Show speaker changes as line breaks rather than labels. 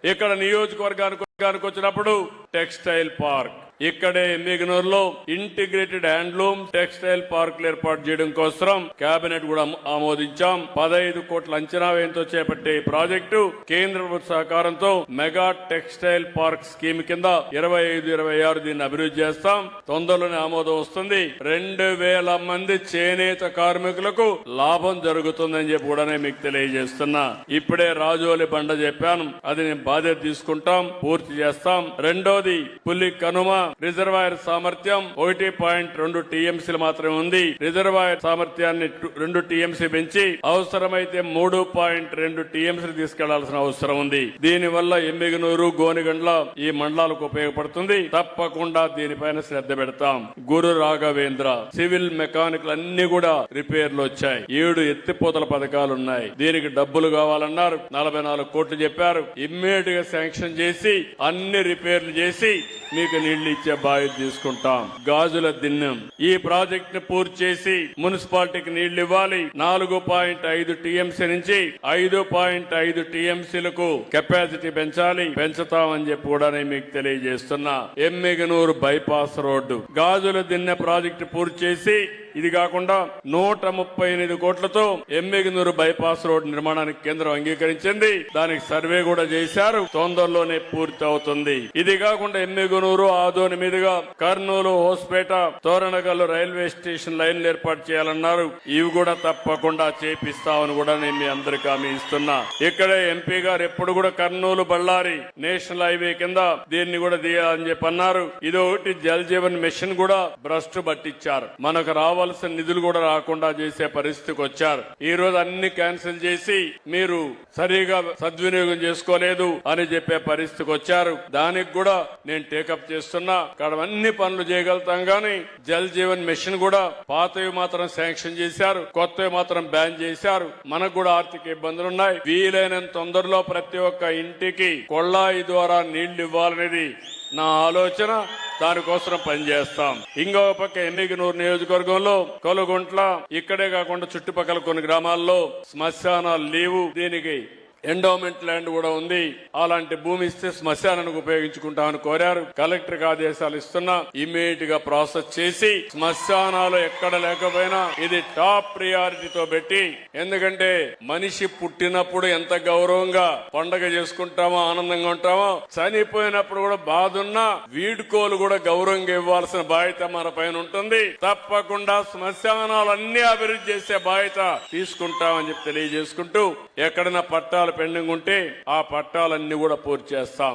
ఇక్కడ నియోజకవర్గానికి వచ్చినప్పుడు టెక్స్టైల్ పార్క్, ఇక్కడే ఎమ్మిగనూరులో ఇంటిగ్రేటెడ్ హ్యాండ్లూమ్ టెక్స్టైల్ పార్కులు ఏర్పాటు చేయడం కోసం కేబినెట్ కూడా ఆమోదించాం. 15 కోట్ల అంచనా వ్యయంతో చేపట్టే ప్రాజెక్టు కేంద్ర ప్రభుత్వ సహకారంతో మెగా టెక్స్టైల్ పార్క్ స్కీమ్ కింద 25-26 దీన్ని అభివృద్ధి చేస్తాం. తొందరలోనే ఆమోదం వస్తుంది. 2000 మంది చేనేత కార్మికులకు లాభం జరుగుతుందని చెప్పి కూడా మీకు తెలియజేస్తున్నా. ఇప్పుడే రాజోలి బండ చెప్పాను, అది నేను బాధ్యత తీసుకుంటాం, పూర్తి చేస్తాం. రెండోది పులి కనుమ రిజర్వాయర్ సామర్థ్యం 1.2 టీఎంసీలు మాత్రమే ఉంది. రిజర్వాయర్ సామర్థ్యాన్ని 2 టీఎంసీ పెంచి అవసరమైతే 3.2 టీఎంసీలు తీసుకెళ్లాల్సిన అవసరం ఉంది. దీనివల్ల ఎమ్మిగనూరు, గోనిగండ్ల ఈ మండలాలకు ఉపయోగపడుతుంది. తప్పకుండా దీనిపైన శ్రద్ధ పెడతాం. గురు రాఘవేంద్ర సివిల్ మెకానికల్ అన్ని కూడా రిపేర్లు వచ్చాయి. 7 ఎత్తిపోతల పథకాలు ఉన్నాయి. దీనికి డబ్బులు కావాలన్నారు, 44 కోట్లు చెప్పారు. ఇమ్మీడియట్ గా శాంక్షన్ చేసి అన్ని రిపేర్లు చేసి మీకు నీళ్లు ఇచ్చే బాధ్యత తీసుకుంటాం. గాజుల దిన్నం ఈ ప్రాజెక్ట్ ని పూర్తి చేసి మున్సిపాలిటీకి నీళ్లు ఇవ్వాలి. 4.5 టీఎంసీ నుంచి 5.5 టీఎంసీలకు కెపాసిటీ పెంచుతామని చెప్పి కూడా మీకు తెలియజేస్తున్నా. ఎమ్మిగనూరు బైపాస్ రోడ్డు గాజుల దిన్నె ప్రాజెక్టు పూర్తి చేసి ఇది కాకుండా 138 కోట్లతో ఎమ్మిగనూరు బైపాస్ రోడ్ నిర్మాణానికి కేంద్రం అంగీకరించింది. దానికి సర్వే కూడా చేశారు, తొందరలోనే పూర్తి అవుతుంది. ఇది కాకుండా ఎమ్మిగనూరు, ఆదోని మీదుగా కర్నూలు, హోస్పేట, తోరణగల్లు రైల్వే స్టేషన్ లైన్లు ఏర్పాటు చేయాలన్నారు. ఇవి కూడా తప్పకుండా చేపిస్తామని కూడా నేను మీ అందరికీ హామీ ఇస్తున్నా. ఇక్కడే ఎంపీ గారు ఎప్పుడు కూడా కర్నూలు, బళ్ళారి నేషనల్ హైవే కింద దీన్ని కూడా తీయాలని చెప్పి అన్నారు. ఇది ఒకటి జల్ జీవన్ మిషన్ కూడా భ్రష్టు పట్టించారు. మనకు రావాల్సిన నిధులు కూడా రాకుండా చేసే పరిస్థితికి వచ్చారు. ఈ రోజు అన్ని క్యాన్సిల్ చేసి మీరు సరిగా సద్వినియోగం చేసుకోలేదు అని చెప్పే పరిస్థితికి వచ్చారు. దానికి కూడా నేను టేకప్ చేస్తున్నా. ఇక్కడ అన్ని పనులు చేయగలుగుతాం గానీ జల్ జీవన్ మిషన్ కూడా పాతవి మాత్రం శాంక్షన్ చేశారు, కొత్తవి మాత్రం బ్యాన్ చేశారు. మనకు కూడా ఆర్థిక ఇబ్బందులు ఉన్నాయి. వీలైనంత తొందరలో ప్రతి ఒక్క ఇంటికి కొళ్ళాయి ద్వారా నీళ్లు ఇవ్వాలనేది నా ఆలోచన. దానికోసం పనిచేస్తాం. ఇంకో పక్క ఎమ్మిగనూరు నియోజకవర్గంలో కొలుగుంట్ల ఇక్కడే కాకుండా చుట్టుపక్కల కొన్ని గ్రామాల్లో శ్మశానాలు లేవు. దీనికి ఎండోమెంట్ ల్యాండ్ కూడా ఉంది. అలాంటి భూమి ఇస్తే శ్మశానానికి ఉపయోగించుకుంటామని కోరారు. కలెక్టర్ కి ఆదేశాలు ఇస్తున్నా. ఇమ్మీడియట్ గా ప్రాసెస్ చేసి శ్మశానాలు ఎక్కడ లేకపోయినా ఇది టాప్ ప్రియారిటీతో పెట్టి, ఎందుకంటే మనిషి పుట్టినప్పుడు ఎంత గౌరవంగా పండగ చేసుకుంటామో, ఆనందంగా ఉంటామో, చనిపోయినప్పుడు కూడా బాధ ఉన్నా వీడ్కోలు కూడా గౌరవంగా ఇవ్వాల్సిన బాధ్యత మన పైన ఉంటుంది. తప్పకుండా శ్మశానాలన్నీ అభివృద్ధి చేసే బాధ్యత తీసుకుంటామని చెప్పి తెలియజేసుకుంటూ, ఎక్కడైనా పట్టాలు పెండింగ్ ఉంటే ఆ పట్టాలన్నీ కూడా పూర్తి చేస్తాం.